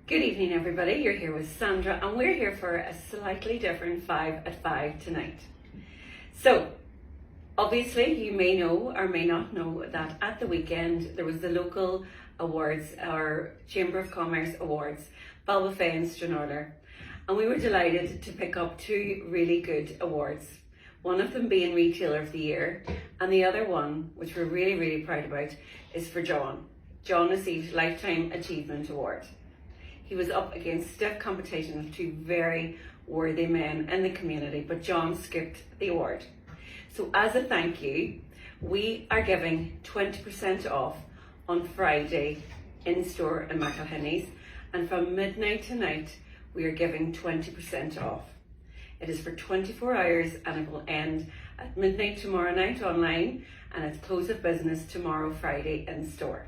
Good evening, everybody. You're here with Sandra, and we're here for a slightly different 5 at 5 tonight. So, obviously, you may know or may not know that at the weekend there was the local awards, our Chamber of Commerce awards, Balbafay and Stranorlar, and we were delighted to pick up two really good awards. One of them being Retailer of the Year, and the other one, which we're really proud about, is for John. John received Lifetime Achievement Award. He was up against stiff competition with two very worthy men in the community, but John skipped the award. So as a thank you, we are giving 20% off on Friday in store in McElhinney's, and from midnight tonight we are giving 20% off. It is for 24 hours and it will end at midnight tomorrow night online, and it's close of business tomorrow Friday in store.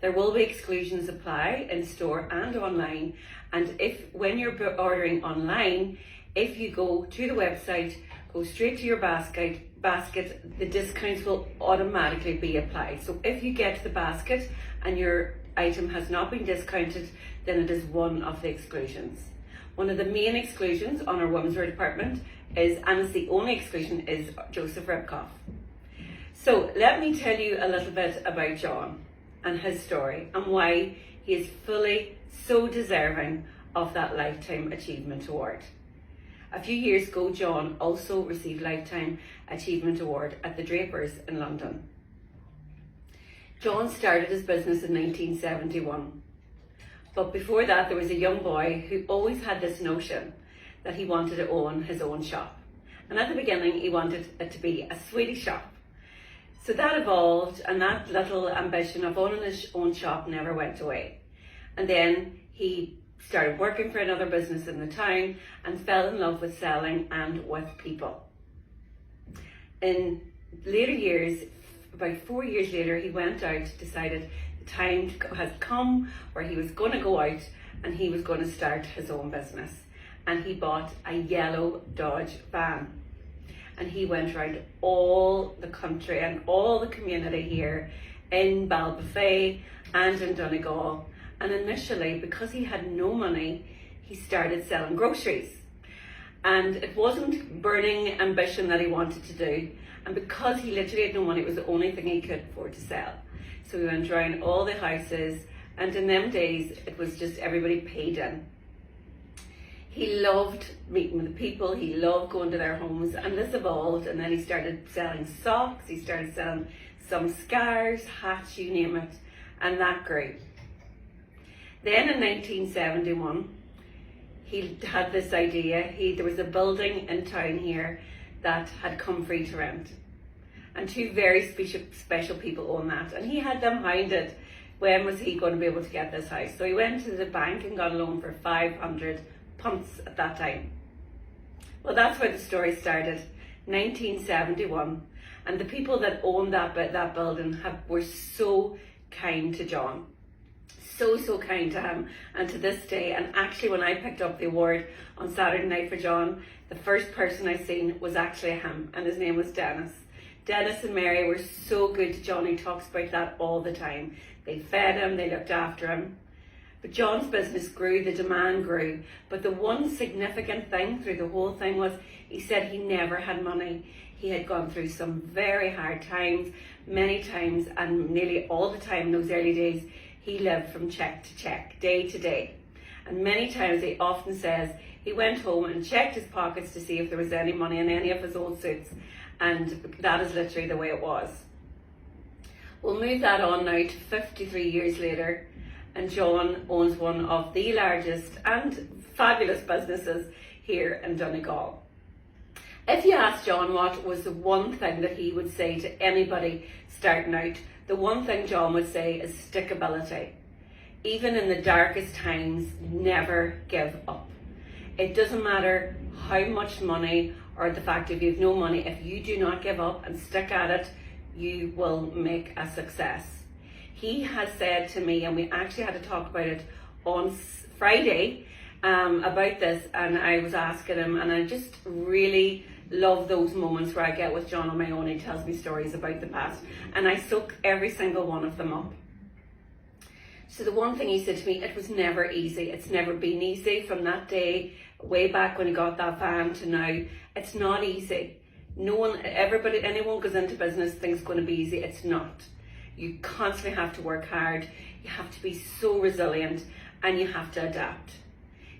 There will be exclusions apply in store and online, and when you're ordering online, if you go to the website, go straight to your basket, the discounts will automatically be applied. So if you get the basket and your item has not been discounted, then it is one of the exclusions. One of the main exclusions on our women's wear department is, and it's the only exclusion, is Joseph Ribkoff. So let me tell you a little bit about John and his story, and why he is fully so deserving of that Lifetime Achievement Award. A few years ago, John also received Lifetime Achievement Award at the Drapers in London. John started his business in 1971, but before that there was a young boy who always had this notion that he wanted to own his own shop, and at the beginning he wanted it to be a sweetie shop. So that evolved, and that little ambition of owning his own shop never went away. And then he started working for another business in the town and fell in love with selling and with people. In later years, about 4 years later, he went out, decided the time had come where he was going to go out and he was going to start his own business. And he bought a yellow Dodge van. And he went around all the country and all the community here in Balbafay and in Donegal. And initially, because he had no money, he started selling groceries. And it wasn't burning ambition that he wanted to do. And because he literally had no money, it was the only thing he could afford to sell. So he went around all the houses, and in them days, it was just everybody paid in. He loved meeting the people, he loved going to their homes, and this evolved, and then he started selling socks, he started selling some scarves, hats, you name it, and that grew. Then in 1971, he had this idea. There was a building in town here that had come free to rent, and two very special people owned that, and he had them hounded. When was he going to be able to get this house? So he went to the bank and got a loan for 500 punts at that time. Well, that's where the story started, 1971, and the people that owned that building were so kind to John, so kind to him, and to this day. And actually, when I picked up the award on Saturday night for John, the first person I seen was actually him, and his name was Dennis. Dennis and Mary were so good to John. He talks about that all the time. They fed him, they looked after him. But John's business grew, the demand grew, but the one significant thing through the whole thing was he said he never had money. He had gone through some very hard times, many times, and nearly all the time in those early days, he lived from check to check, day to day. And many times he often says he went home and checked his pockets to see if there was any money in any of his old suits, and that is literally the way it was. We'll move that on now to 53 years later, and John owns one of the largest and fabulous businesses here in Donegal. If you ask John what was the one thing that he would say to anybody starting out, the one thing John would say is stickability. Even in the darkest times, never give up. It doesn't matter how much money or the fact if you have no money, if you do not give up and stick at it, you will make a success. He has said to me, and we actually had to talk about it on Friday about this, and I was asking him, and I just really love those moments where I get with John on my own. He tells me stories about the past, and I soak every single one of them up. So the one thing he said to me, it was never easy. It's never been easy from that day, way back when he got that van to now. It's not easy. Anyone goes into business thinks it's going to be easy. It's not. You constantly have to work hard. You have to be so resilient and you have to adapt.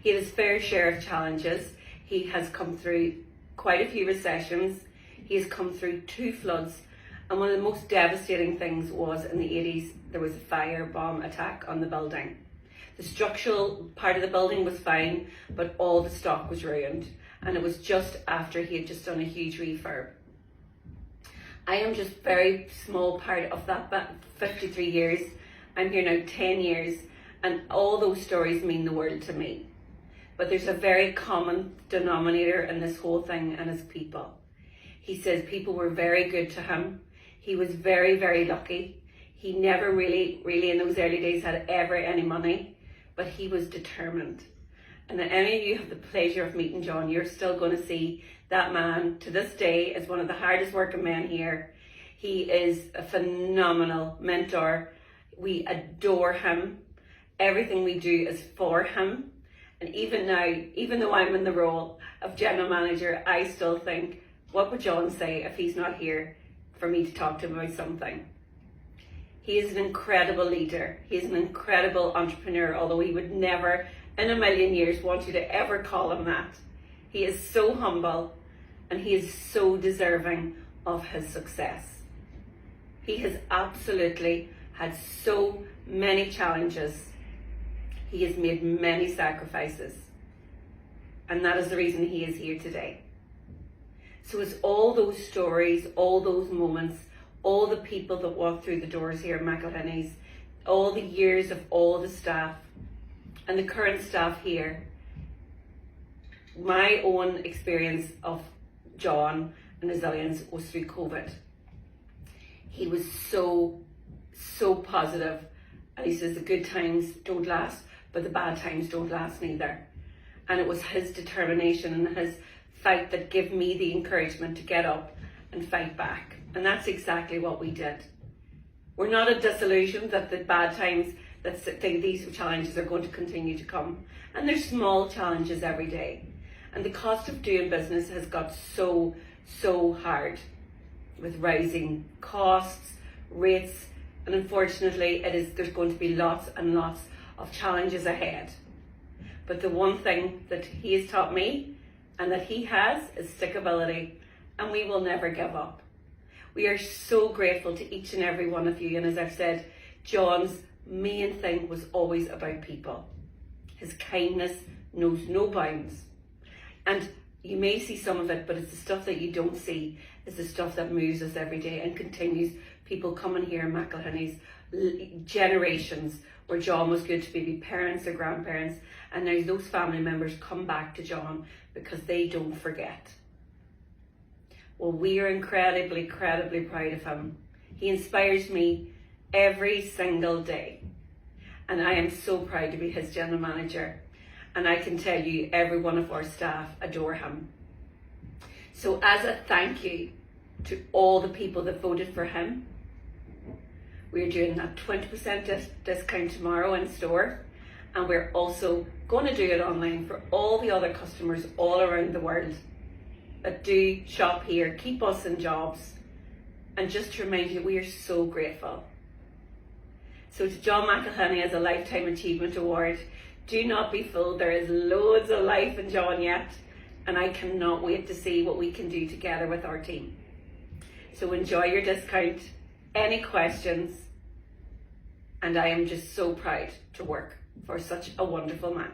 He had his fair share of challenges. He has come through quite a few recessions. He has come through 2 floods. And one of the most devastating things was in the 80s, there was a fire bomb attack on the building. The structural part of the building was fine, but all the stock was ruined. And it was just after he had just done a huge refurb. I am just very small part of that 53 years. I'm here now 10 years, and all those stories mean the world to me. But there's a very common denominator in this whole thing, and it's people. He says people were very good to him. He was very, very lucky. He never really in those early days had ever any money, but he was determined. And if any of you have the pleasure of meeting John, you're still going to see that man to this day as one of the hardest working men here. He is a phenomenal mentor. We adore him. Everything we do is for him. And even now, even though I'm in the role of general manager, I still think, what would John say if he's not here for me to talk to him about something? He is an incredible leader. He is an incredible entrepreneur, although he would never in a million years want you to ever call him that. He is so humble and he is so deserving of his success. He has absolutely had so many challenges. He has made many sacrifices, and that is the reason he is here today. So it's all those stories, all those moments, all the people that walk through the doors here at McElhinney's, all the years of all the staff and the current staff here. My own experience of John and resilience was through COVID. He was so positive, and he says the good times don't last, but the bad times don't last neither. And it was his determination and his fight that gave me the encouragement to get up and fight back. And that's exactly what we did. We're not disillusioned that the bad times, that these challenges are going to continue to come. And there's small challenges every day. And the cost of doing business has got so hard, with rising costs, rates, and unfortunately there's going to be lots and lots of challenges ahead. But the one thing that he has taught me and that he has is stickability, and we will never give up. We are so grateful to each and every one of you, and as I've said, John's main thing was always about people. His kindness knows no bounds. And you may see some of it, but it's the stuff that you don't see. It's the stuff that moves us every day and continues. People coming here in McElhinney's, generations where John was good to maybe parents or grandparents, and now those family members come back to John because they don't forget. Well, we are incredibly proud of him. He inspires me every single day, and I am so proud to be his general manager. And I can tell you, every one of our staff adore him. So as a thank you to all the people that voted for him, we're doing that 20% discount tomorrow in store. And we're also going to do it online for all the other customers all around the world that do shop here, keep us in jobs. And just to remind you, we are so grateful. So to John McElhinney as a Lifetime Achievement Award, do not be fooled, there is loads of life in John yet, and I cannot wait to see what we can do together with our team. So enjoy your discount. Any questions? And I am just so proud to work for such a wonderful man.